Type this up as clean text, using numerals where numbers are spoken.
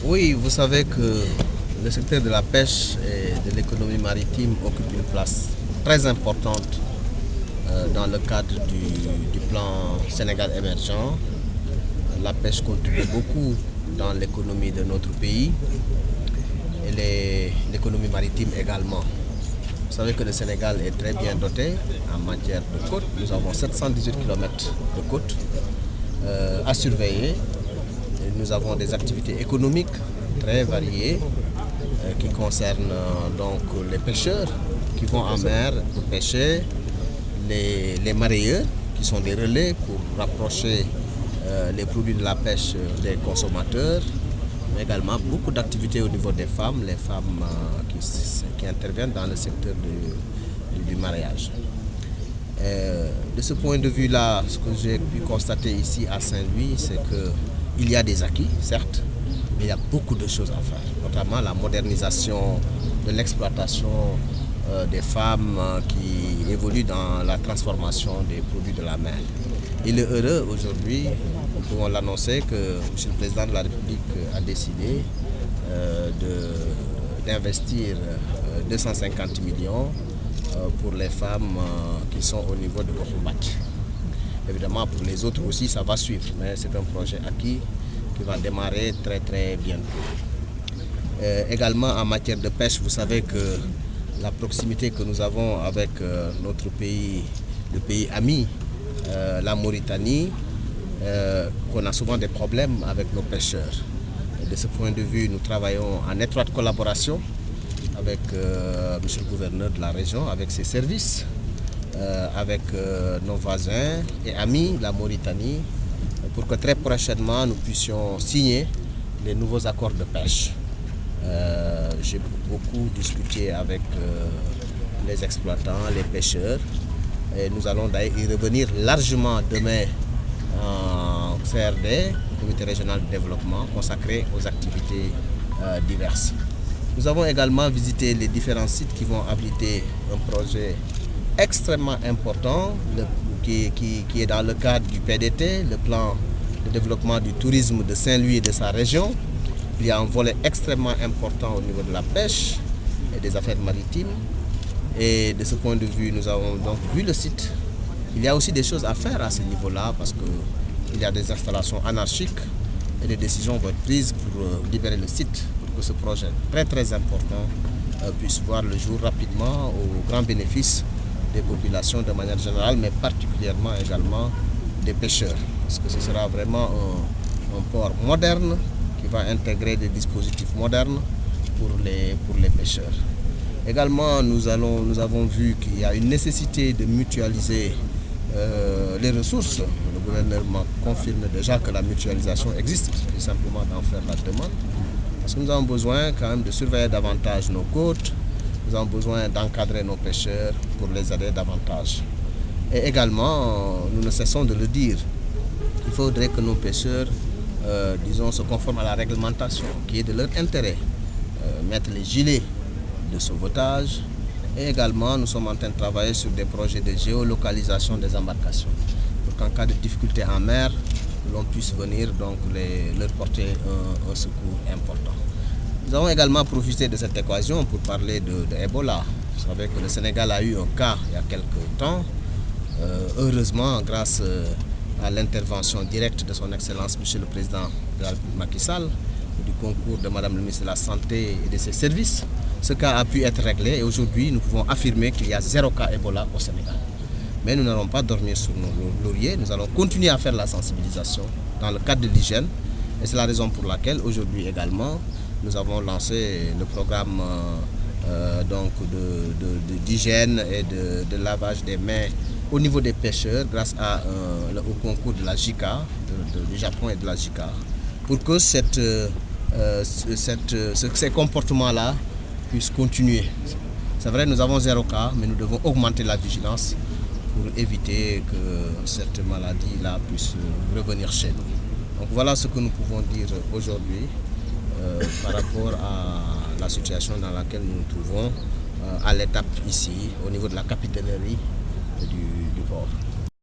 Oui, vous savez que le secteur de la pêche et de l'économie maritime occupe une place très importante dans le cadre du plan Sénégal émergent. La pêche contribue beaucoup dans l'économie de notre pays et l'économie maritime également. Vous savez que le Sénégal est très bien doté en matière de côtes. Nous avons 718 km de côtes à surveiller. Et nous avons des activités économiques très variées qui concernent donc les pêcheurs qui vont en mer pour pêcher, les mareyeurs qui sont des relais pour rapprocher les produits de la pêche des consommateurs, mais également beaucoup d'activités au niveau des femmes, les femmes qui interviennent dans le secteur du mareyage. De ce point de vue-là, ce que j'ai pu constater ici à Saint-Louis, c'est qu'il y a des acquis, certes, mais il y a beaucoup de choses à faire, notamment la modernisation de l'exploitation des femmes qui évoluent dans la transformation des produits de la mer. Il est heureux aujourd'hui, nous pouvons l'annoncer, que M. le Président de la République a décidé d'investir 250 millions pour les femmes qui sont au niveau de Gokhumbath. Évidemment, pour les autres aussi, ça va suivre, mais c'est un projet acquis qui va démarrer très bientôt. Également, en matière de pêche, vous savez que la proximité que nous avons avec notre pays, le pays ami, la Mauritanie, qu'on a souvent des problèmes avec nos pêcheurs. Et de ce point de vue, nous travaillons en étroite collaboration avec M. le gouverneur de la région, avec ses services, avec nos voisins et amis, la Mauritanie, pour que très prochainement nous puissions signer les nouveaux accords de pêche. J'ai beaucoup discuté avec les exploitants, les pêcheurs, et nous allons d'ailleurs y revenir largement demain en CRD, Comité régional de développement, consacré aux activités diverses. Nous avons également visité les différents sites qui vont abriter un projet extrêmement important qui est dans le cadre du PDT, le plan de développement du tourisme de Saint-Louis et de sa région. Il y a un volet extrêmement important au niveau de la pêche et des affaires maritimes. Et de ce point de vue, nous avons donc vu le site. Il y a aussi des choses à faire à ce niveau-là parce qu'il y a des installations anarchiques et des décisions vont être prises pour libérer le site pour que ce projet très important puisse voir le jour rapidement au grand bénéfice des populations de manière générale, mais particulièrement également des pêcheurs. Parce que ce sera vraiment un port moderne qui va intégrer des dispositifs modernes pour les pêcheurs. Également, nous avons vu qu'il y a une nécessité de mutualiser les ressources. Le gouvernement confirme déjà que la mutualisation existe, il suffit simplement d'en faire la demande. Parce que nous avons besoin quand même de surveiller davantage nos côtes, nous avons besoin d'encadrer nos pêcheurs pour les aider davantage. Et également, nous ne cessons de le dire, il faudrait que nos pêcheurs, disons, se conforment à la réglementation qui est de leur intérêt. Mettre les gilets de sauvetage et également nous sommes en train de travailler sur des projets de géolocalisation des embarcations pour qu'en cas de difficulté en mer, l'on puisse venir donc leur porter un secours important. Nous avons également profité de cette occasion pour parler de Ebola. Vous savez que le Sénégal a eu un cas il y a quelques temps. Heureusement, grâce à l'intervention directe de son Excellence, M. le Président de la République Macky Sall, du concours de Madame le ministre de la Santé et de ses services, ce cas a pu être réglé et aujourd'hui nous pouvons affirmer qu'il y a 0 cas Ebola au Sénégal. Mais nous n'allons pas dormir sur nos lauriers, nous allons continuer à faire la sensibilisation dans le cadre de l'hygiène et c'est la raison pour laquelle aujourd'hui également nous avons lancé le programme d'hygiène et de lavage des mains au niveau des pêcheurs grâce au concours de la JICA, du Japon et de la JICA, pour que ces comportements-là puissent continuer. C'est vrai, nous avons 0 cas, mais nous devons augmenter la vigilance pour éviter que cette maladie-là puisse revenir chez nous. Donc voilà ce que nous pouvons dire aujourd'hui par rapport à la situation dans laquelle nous nous trouvons à l'étape ici, au niveau de la capitainerie du port.